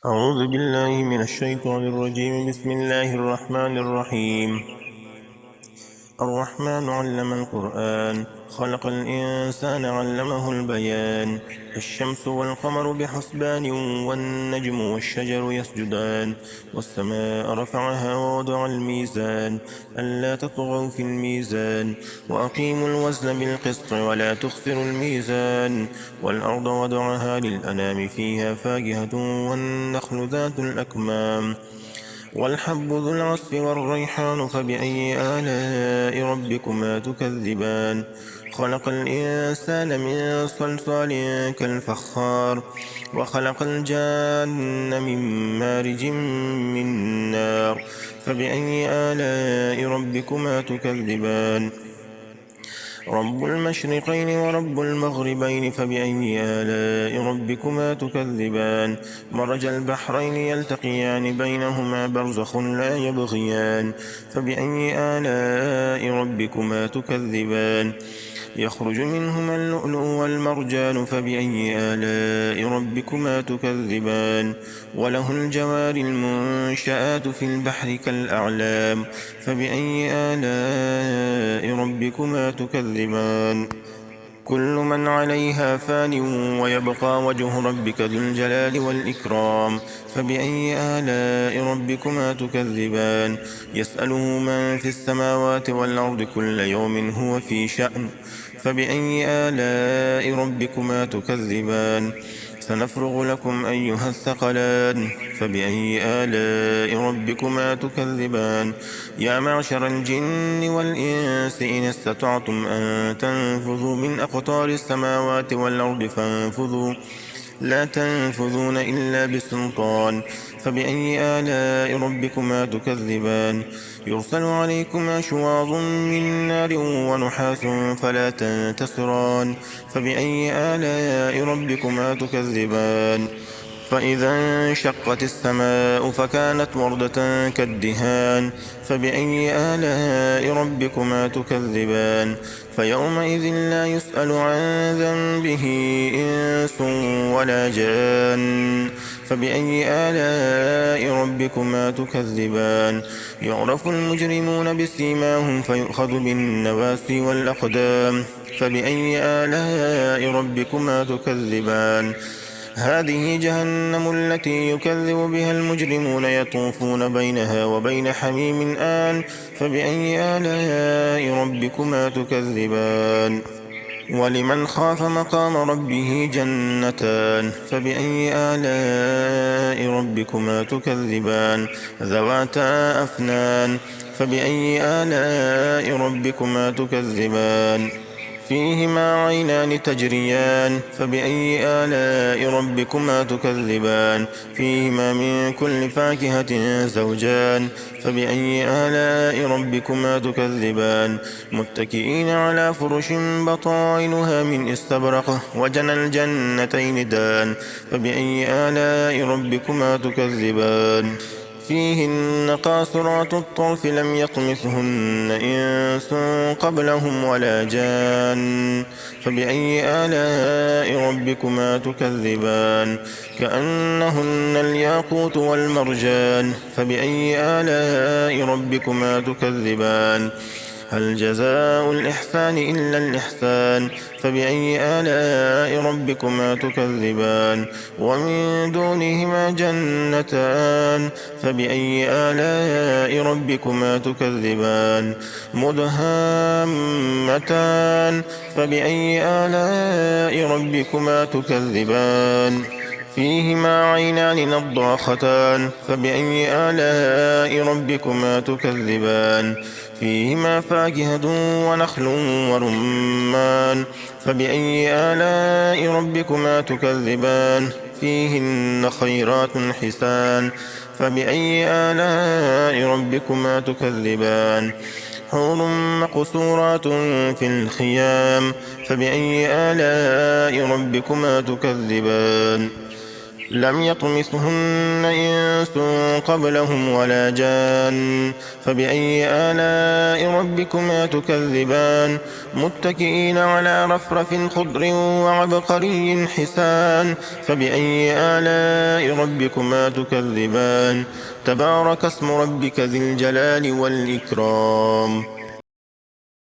أعوذ بالله من الشيطان الرجيم. بسم الله الرحمن الرحيم. الرحمن علم القرآن، خلق الإنسان علمه البيان. الشمس والقمر بحسبان، والنجم والشجر يسجدان. والسماء رفعها ووضع الميزان، ألا تطغوا في الميزان. وأقيموا الوزن بالقسط ولا تخسروا الميزان. والأرض وضعها للأنام، فيها فاكهة والنخل ذات الأكمام. والحب ذو العصف والريحان، فبأي آلاء ربكما تكذبان. خلق الإنسان من صلصال كالفخار، وخلق الجان من مارج من نار. فبأي آلاء ربكما تكذبان. رب المشرقين ورب المغربين، فبأي آلاء ربكما تكذبان. مرج البحرين يلتقيان، بينهما برزخ لا يبغيان. فبأي آلاء ربكما تكذبان. يخرج منهما اللؤلؤ والمرجان، فبأي آلاء ربكما تكذبان. وله الجوار المنشآت في البحر كالأعلام، فبأي آلاء ربكما تكذبان. كل من عليها فان، ويبقى وجه ربك ذو الجلال والإكرام. فبأي آلاء ربكما تكذبان. يسأله من في السماوات والأرض، كل يوم هو في شأن. فبأي آلاء ربكما تكذبان. سنفرغ لكم أيها الثقلان. فبأي آلاء ربكما تكذبان. يا معشر الجن والإنس، إن استطعتم أن تنفذوا من أقطار السماوات والأرض فانفذوا، لا تنفذون إلا بسلطان. فبأي آلاء ربكما تكذبان. يرسل عليكما شواظ من نار ونحاس، فلا تنتصران. فبأي آلاء ربكما تكذبان. فإذا انشقت السماء فكانت وردة كالدهان. فبأي آلاء ربكما تكذبان. فيومئذ لا يسأل عن ذنبه إنس ولا جان. فبأي آلاء ربكما تكذبان. يعرف المجرمون بسيماهم، فيؤخذ بالنواسي والأقدام. فبأي آلاء ربكما تكذبان. هذه جهنم التي يكذب بها المجرمون، يطوفون بينها وبين حميم آن. فبأي آلاء ربكما تكذبان. ولمن خاف مقام ربه جنتان. فبأي آلاء ربكما تكذبان. ذواتا أفنان. فبأي آلاء ربكما تكذبان. فيهما عينان تجريان. فبأي آلاء ربكما تكذبان. فيهما من كل فاكهة زوجان. فبأي آلاء ربكما تكذبان. متكئين على فرش بطائنها من استبرق، وجنى الجنتين دان. فبأي آلاء ربكما تكذبان. فيهن قاصرات الطرف، لم يطمثهن إنس قبلهم ولا جان. فبأي آلاء ربكما تكذبان. كأنهن الياقوت والمرجان. فبأي آلاء ربكما تكذبان. هل جزاء الإحسان إلا الإحسان. فبأي آلاء ربكما تكذبان. ومن دونهما جنتان. فبأي آلاء ربكما تكذبان. مدهامتان. فبأي آلاء ربكما تكذبان. فيهما عينان نضاختان. فبأي آلاء ربكما تكذبان. فيهما فاكهة ونخل ورمان. فبأي آلاء ربكما تكذبان. فيهن خيرات حسان. فبأي آلاء ربكما تكذبان. حور مقصورات في الخيام. فبأي آلاء ربكما تكذبان. لم يطمثهن إنس قبلهم ولا جان فبأي آلاء ربكما تكذبان متكئين على رفرف خضر وعبقري حسان فبأي آلاء ربكما تكذبان تبارك اسم ربك ذي الجلال والإكرام